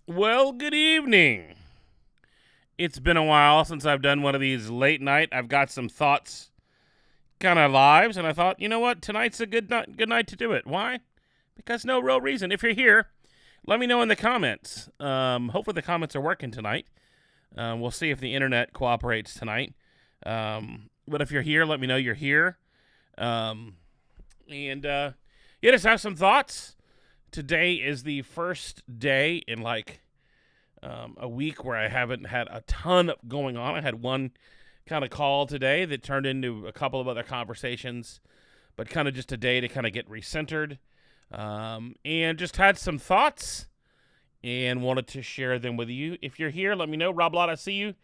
Well, good evening. It's been a while since I've done one of these late night. I've got some thoughts kind of lives, and I thought, you know what? Tonight's a good night to do it. Why? Because no real reason. If you're here, let me know in the comments. Hopefully the comments are working tonight. We'll see if the internet cooperates tonight. But if you're here, let me know you're here. And just have some thoughts. Today is the first day in a week where I haven't had a ton going on. I had one kind of call today that turned into a couple of other conversations, but kind of just a day to kind of get recentered, and just had some thoughts and wanted to share them with you. If you're here, let me know. Rob Lott, I see you.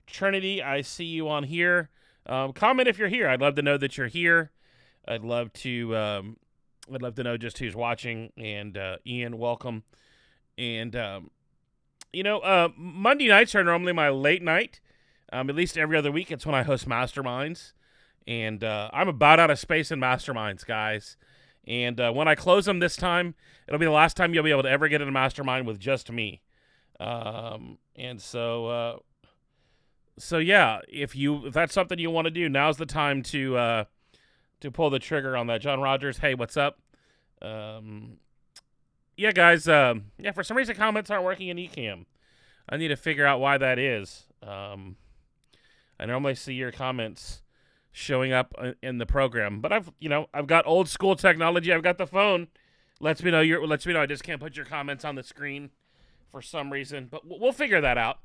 Trinity, I see you on here. Comment if you're here. I'd love to know that you're here. I'd love to know just who's watching. And Ian, welcome. And Monday nights are normally my late night. At least every other week, it's when I host masterminds. And I'm about out of space in masterminds, guys. And when I close them this time, it'll be the last time you'll be able to ever get in a mastermind with just me. So yeah, if that's something you want to do, now's the time to pull the trigger on that. John Rogers, hey, what's up? Yeah, guys. For some reason, comments aren't working in Ecamm. I need to figure out why that is. I normally see your comments showing up in the program, but I've got old school technology. I've got the phone. Lets me know I just can't put your comments on the screen for some reason, but we'll figure that out.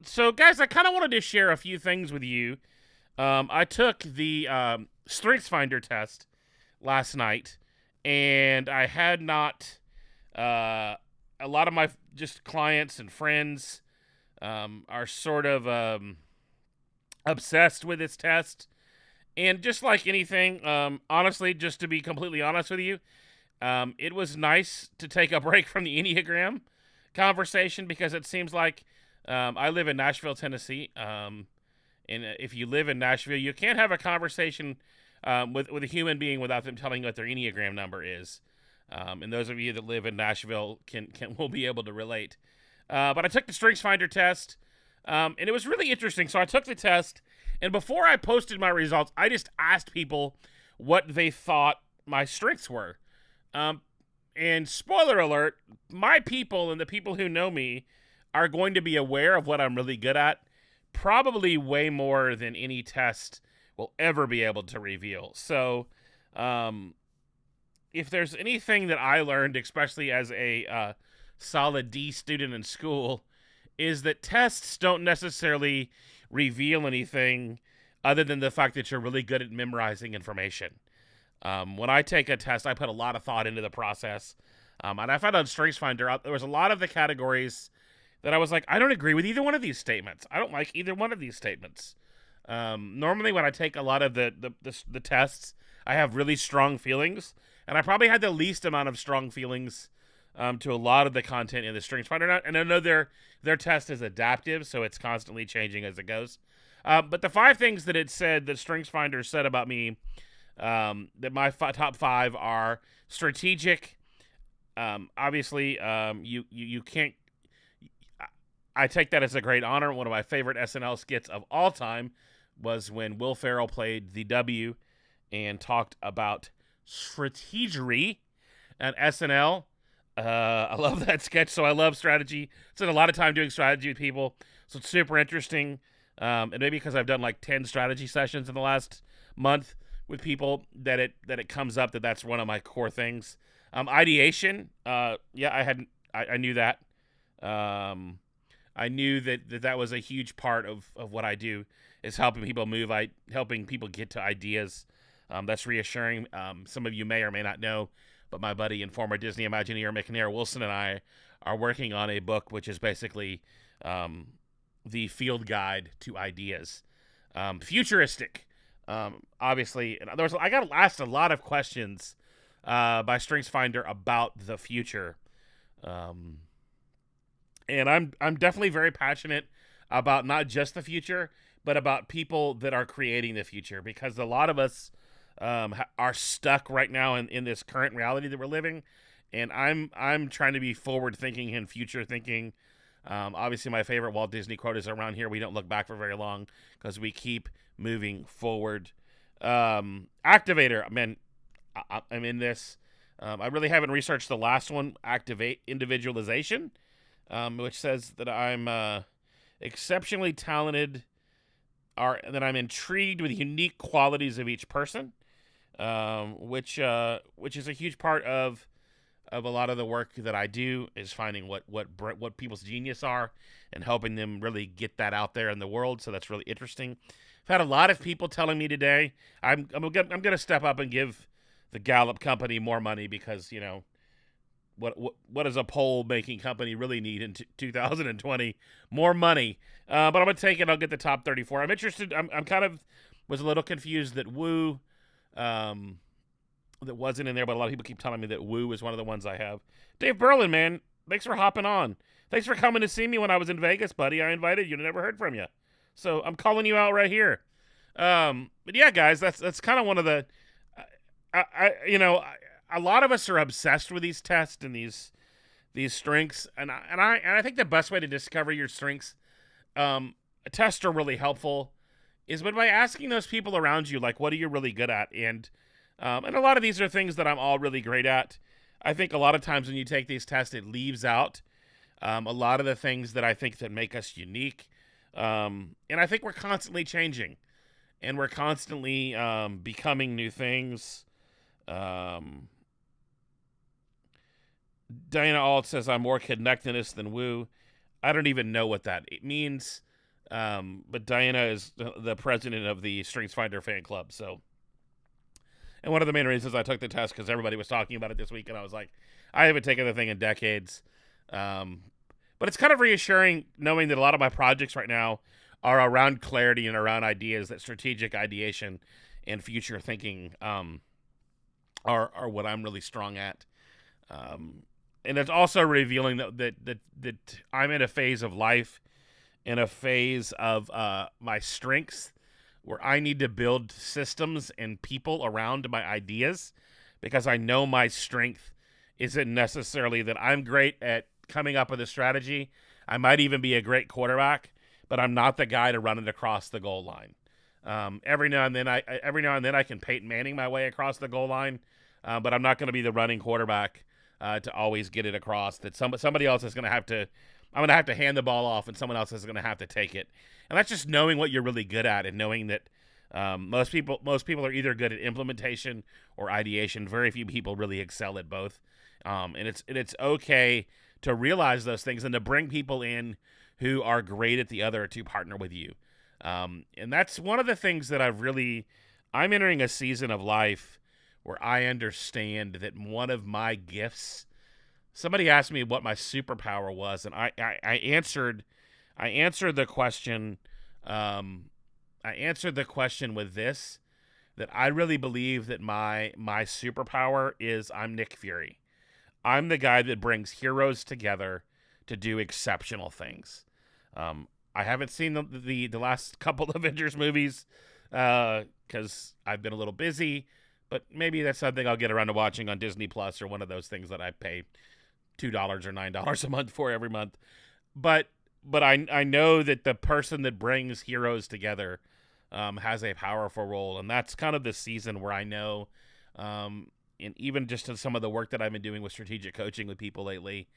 So guys, I kind of wanted to share a few things with you. I took the StrengthsFinder test last night, and I had not. A lot of my just clients and friends are sort of obsessed with this test. And just like anything, honestly, just to be completely honest with you, it was nice to take a break from the enneagram conversation, because it seems like I live in Nashville, Tennessee. And if you live in Nashville, you can't have a conversation with a human being without them telling you what their enneagram number is. And those of you that live in Nashville will be able to relate. But I took the StrengthsFinder test, and it was really interesting. So I took the test, and before I posted my results, I just asked people what they thought my strengths were. And spoiler alert, my people and the people who know me are going to be aware of what I'm really good at, probably way more than any test will ever be able to reveal. So, if there's anything that I learned, especially as a solid D student in school, is that tests don't necessarily reveal anything other than the fact that you're really good at memorizing information. When I take a test, I put a lot of thought into the process. And I found on StrengthsFinder, there was a lot of the categories that I was like, I don't agree with either one of these statements. I don't like either one of these statements. Normally, when I take a lot of the tests, I have really strong feelings, and I probably had the least amount of strong feelings to a lot of the content in the StrengthsFinder. And I know their test is adaptive, so it's constantly changing as it goes. But the 5 things that it said, that StrengthsFinder said about me, that my top 5 are strategic. Obviously, you can't. I take that as a great honor. One of my favorite SNL skits of all time was when Will Ferrell played the W and talked about strategery at SNL. I love that sketch, so I love strategy. Spent a lot of time doing strategy with people, so it's super interesting. And maybe because I've done like 10 strategy sessions in the last month with people, that it comes up that's one of my core things. Ideation, I knew that. I knew that was a huge part of what I do, is helping people move, helping people get to ideas. That's reassuring. Some of you may or may not know, but my buddy and former Disney Imagineer McNair Wilson and I are working on a book which is basically the field guide to ideas. Futuristic. Obviously, I got asked a lot of questions by StrengthsFinder about the future. And I'm definitely very passionate about not just the future, but about people that are creating the future, because a lot of us are stuck right now in this current reality that we're living, and I'm trying to be forward thinking and future thinking. Obviously, my favorite Walt Disney quote is around here: "We don't look back for very long because we keep moving forward." Activator, man, I'm in this. I really haven't researched the last one, activate individualization, which says that I'm exceptionally talented, that I'm intrigued with the unique qualities of each person, which is a huge part of a lot of the work that I do, is finding what people's genius are and helping them really get that out there in the world. So that's really interesting. I've had a lot of people telling me today I'm going to step up and give the Gallup company more money because, what does a poll making company really need in 2020? More money. But I'm going to take it. I'll get the top 34. I'm interested. I'm kind of was a little confused that Woo, that wasn't in there, but a lot of people keep telling me that Woo is one of the ones I have. Dave Berlin, man, thanks for hopping on. Thanks for coming to see me when I was in Vegas, buddy. I invited you. Never heard from you. So I'm calling you out right here. But yeah, guys, that's kind of one of the, a lot of us are obsessed with these tests and these strengths, and I think the best way to discover your strengths, tests are really helpful, is by asking those people around you, like, what are you really good at? And a lot of these are things that I'm all really great at. I think a lot of times when you take these tests, it leaves out a lot of the things that I think that make us unique. And I think we're constantly changing, and we're constantly becoming new things. Diana Alt says, I'm more connectedness than Woo. I don't even know what that means. But Diana is the president of the StrengthsFinder fan club. So, and one of the main reasons I took the test, because everybody was talking about it this week, and I was like, I haven't taken the thing in decades. But it's kind of reassuring knowing that a lot of my projects right now are around clarity and around ideas, that strategic ideation and future thinking are what I'm really strong at. And it's also revealing that I'm in a phase of life, in a phase of my strengths, where I need to build systems and people around my ideas, because I know my strength isn't necessarily that I'm great at coming up with a strategy. I might even be a great quarterback, but I'm not the guy to run it across the goal line. Every now and then I can Peyton Manning my way across the goal line, but I'm not going to be the running quarterback to always get it across. That somebody else is going to have to. I'm going to have to hand the ball off, and someone else is going to have to take it. And that's just knowing what you're really good at, and knowing that most people are either good at implementation or ideation. Very few people really excel at both. And it's okay to realize those things and to bring people in who are great at the other to partner with you. And that's one of the things that I'm entering a season of life where I understand that one of my gifts. Somebody asked me what my superpower was, and I answered the question. I answered the question with this: that I really believe that my superpower is I'm Nick Fury. I'm the guy that brings heroes together to do exceptional things. I haven't seen the last couple of Avengers movies because I've been a little busy, but maybe that's something I'll get around to watching on Disney Plus, or one of those things that I pay $2 or $9 a month for every month. But I know that the person that brings heroes together has a powerful role, and that's kind of the season where I know, and even just in some of the work that I've been doing with strategic coaching with people lately,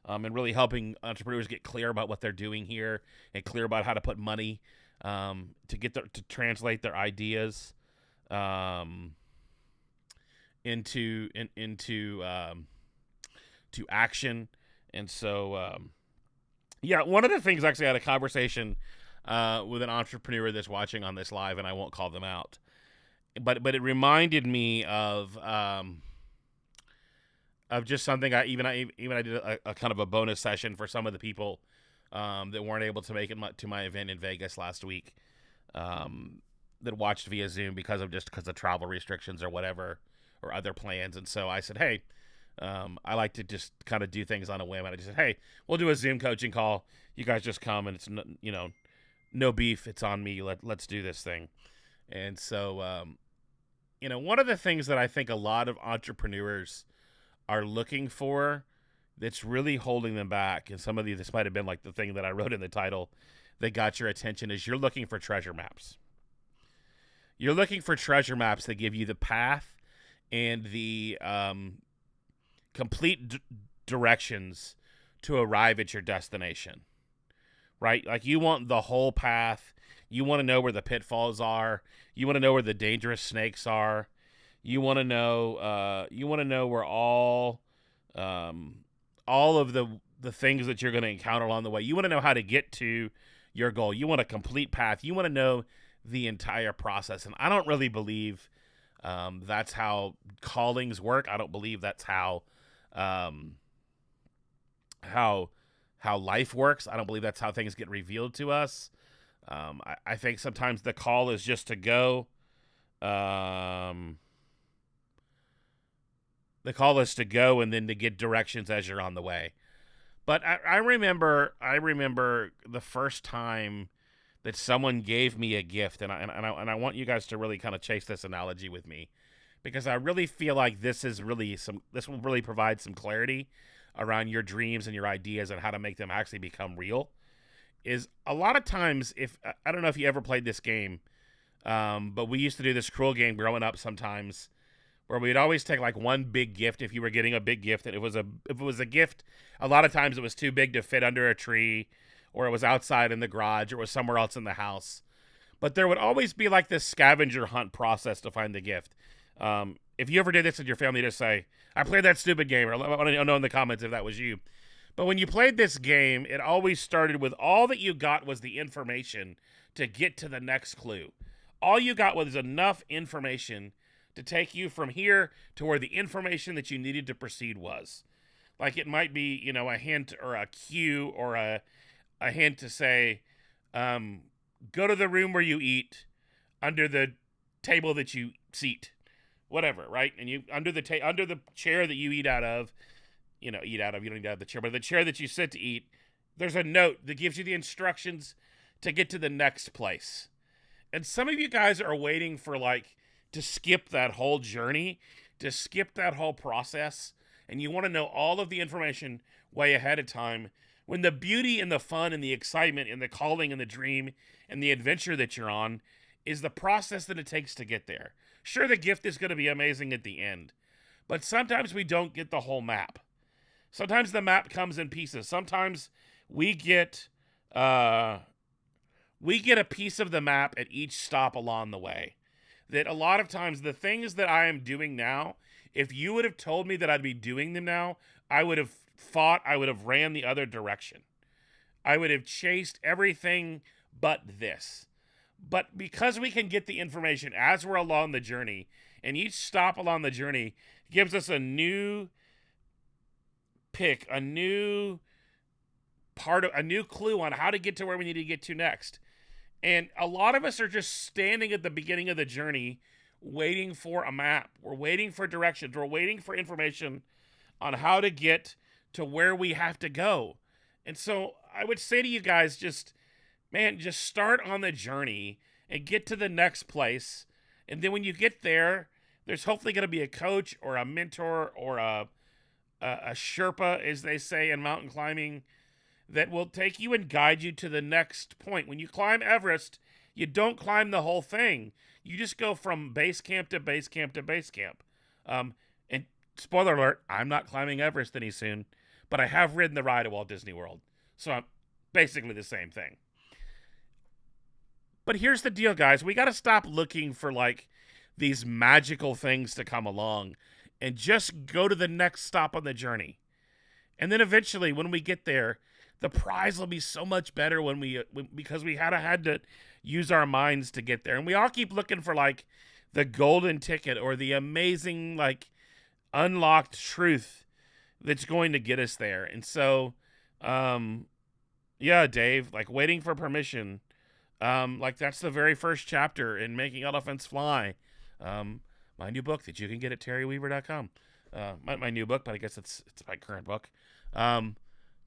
and really helping entrepreneurs get clear about what they're doing here and clear about how to put money to translate their ideas into to action. And so one of the things, actually, I had a conversation with an entrepreneur that's watching on this live, and I won't call them out, but it reminded me of just something I did a kind of a bonus session for some of the people that weren't able to make it to my event in Vegas last week, that watched via Zoom because of travel restrictions or whatever, or other plans. And so I said, hey, I like to just kind of do things on a whim. And I just said, hey, we'll do a Zoom coaching call. You guys just come, and it's no beef. It's on me. Let's do this thing. And so, one of the things that I think a lot of entrepreneurs are looking for that's really holding them back. And some of you, this might have been like the thing that I wrote in the title that got your attention, is you're looking for treasure maps. You're looking for treasure maps that give you the path and the complete directions to arrive at your destination, right? Like, you want the whole path. You want to know where the pitfalls are. You want to know where the dangerous snakes are. You want to know. You want to know where all of the things that you're going to encounter along the way. You want to know how to get to your goal. You want a complete path. You want to know the entire process. And I don't really believe that's how callings work. I don't believe that's how life works. I don't believe that's how things get revealed to us. I think sometimes the call is just to go. The call is to go and then to get directions as you're on the way. But I remember the first time that someone gave me a gift, and I want you guys to really kind of chase this analogy with me, because I really feel like this will really provide some clarity around your dreams and your ideas and how to make them actually become real. Is a lot of times, if I don't know if you ever played this game, but we used to do this cruel game growing up sometimes, where we'd always take like one big gift if you were getting a big gift, and if it was a gift, a lot of times it was too big to fit under a tree, or it was outside in the garage, or it was somewhere else in the house. But there would always be like this scavenger hunt process to find the gift. If you ever did this in your family, just say, I played that stupid game, or I want to know in the comments if that was you. But when you played this game, it always started with all that you got was the information to get to the next clue. All you got was enough information to take you from here to where the information that you needed to proceed was. Like, it might be, a hint or a cue or a hint to say, go to the room where you eat, under the table that you seat, whatever, right? And you under the chair that you eat out of, you don't eat out of the chair, but the chair that you sit to eat, there's a note that gives you the instructions to get to the next place. And some of you guys are waiting for to skip that whole journey, to skip that whole process, and you want to know all of the information way ahead of time, when the beauty and the fun and the excitement and the calling and the dream and the adventure that you're on is the process that it takes to get there. Sure, the gift is going to be amazing at the end, but sometimes we don't get the whole map. Sometimes the map comes in pieces. Sometimes we get a piece of the map at each stop along the way. That a lot of times the things that I am doing now, if you would have told me that I'd be doing them now, I would have ran the other direction. I would have chased everything but this. But because we can get the information as we're along the journey, and each stop along the journey gives us a new pick, a new clue on how to get to where we need to get to next. And a lot of us are just standing at the beginning of the journey waiting for a map. We're waiting for directions. We're waiting for information on how to get to where we have to go. And so I would say to you guys, just start on the journey and get to the next place. And then when you get there, there's hopefully going to be a coach or a mentor or a Sherpa, as they say in mountain climbing, that will take you and guide you to the next point. When you climb Everest, you don't climb the whole thing. You just go from base camp to base camp to base camp. And spoiler alert, I'm not climbing Everest any soon, but I have ridden the ride at Walt Disney World. So I'm basically the same thing. But here's the deal, guys. We got to stop looking for these magical things to come along and just go to the next stop on the journey. And then eventually when we get there, the prize will be so much better because we had to use our minds to get there. And we all keep looking for the golden ticket or the amazing unlocked truth that's going to get us there. And so, yeah, Dave, waiting for permission, that's the very first chapter in Making Elephants Fly. My new book that you can get at terryweaver.com. My new book, but I guess it's my current book.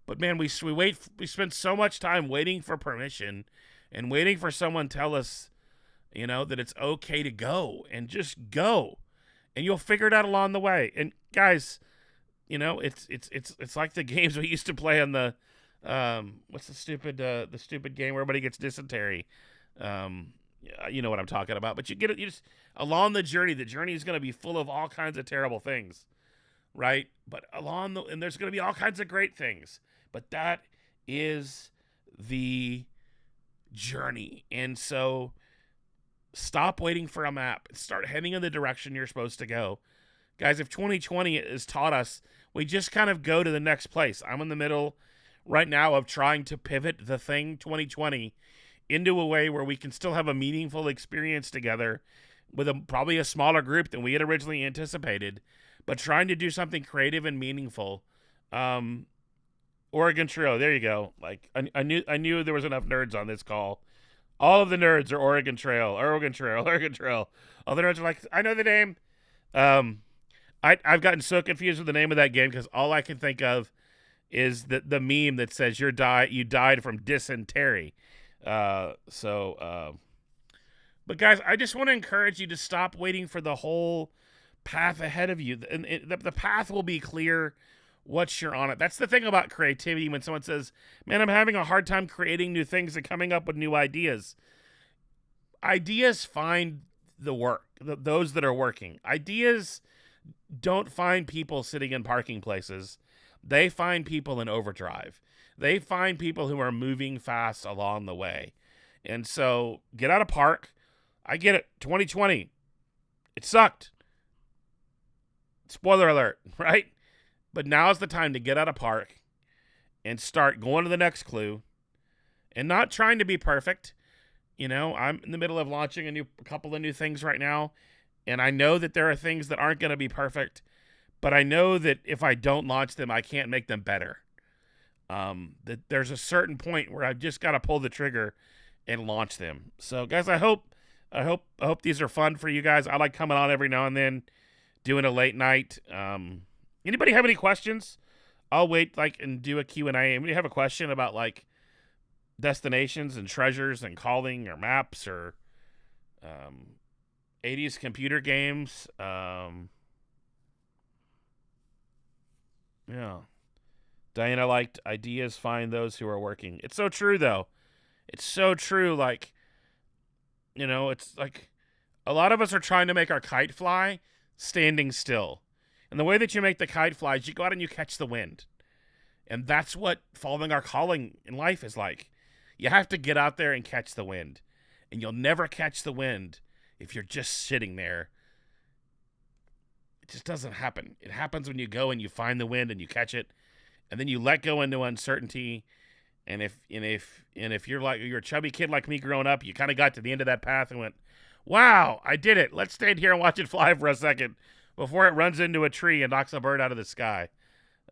But man, we spend so much time waiting for permission and waiting for someone to tell us, that it's okay to go, and just go, and you'll figure it out along the way. And guys, it's like the games we used to play on the what's the stupid game where everybody gets dysentery. You know what I'm talking about. But you get it. You just along the journey. The journey is going to be full of all kinds of terrible things, right? But and there's going to be all kinds of great things. But that is the journey, and so stop waiting for a map and start heading in the direction you're supposed to go. Guys, if 2020 has taught us, we just kind of go to the next place. I'm in the middle right now of trying to pivot the thing 2020 into a way where we can still have a meaningful experience together with probably a smaller group than we had originally anticipated, but trying to do something creative and meaningful. Oregon Trail, there you go. Like I knew there was enough nerds on this call. All of the nerds are Oregon Trail. All the nerds are like, I know the name. I've gotten so confused with the name of that game because all I can think of is the meme that says you died from dysentery. But guys, I just want to encourage you to stop waiting for the whole path ahead of you. And the path will be clear once you're on it. That's the thing about creativity. When someone says, man, I'm having a hard time creating new things and coming up with new ideas. Ideas find the work, those that are working. Ideas don't find people sitting in parking places. They find people in overdrive. They find people who are moving fast along the way. And so get out of park. I get it. 2020. It sucked. Spoiler alert, right? But now's the time to get out of park and start going to the next clue and not trying to be perfect. I'm in the middle of launching a couple of new things right now. And I know that there are things that aren't going to be perfect, but I know that if I don't launch them, I can't make them better. That there's a certain point where I've just got to pull the trigger and launch them. So guys, I hope these are fun for you guys. I like coming on every now and then, doing a late night. Anybody have any questions? I'll wait and do a Q&A. Anybody have a question about destinations and treasures and calling or maps or 80s computer games? Yeah. Diana liked ideas find those who are working. It's so true though. It's so true. It's like a lot of us are trying to make our kite fly standing still. And the way that you make the kite fly is you go out and you catch the wind. And that's what following our calling in life is like. You have to get out there and catch the wind. And you'll never catch the wind if you're just sitting there. It just doesn't happen. It happens when you go and you find the wind and you catch it. And then you let go into uncertainty. And if you're a chubby kid like me growing up, you kind of got to the end of that path and went, wow, I did it. Let's stand here and watch it fly for a second before it runs into a tree and knocks a bird out of the sky.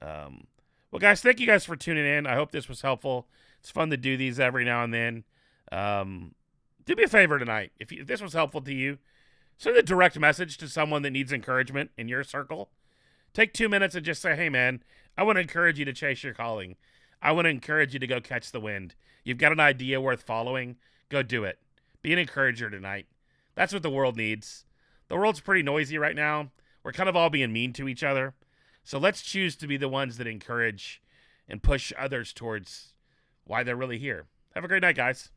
Well, guys, thank you guys for tuning in. I hope this was helpful. It's fun to do these every now and then. Do me a favor tonight. If this was helpful to you, send a direct message to someone that needs encouragement in your circle. Take 2 minutes and just say, hey, man, I want to encourage you to chase your calling. I want to encourage you to go catch the wind. You've got an idea worth following. Go do it. Be an encourager tonight. That's what the world needs. The world's pretty noisy right now. We're kind of all being mean to each other. So let's choose to be the ones that encourage and push others towards why they're really here. Have a great night, guys.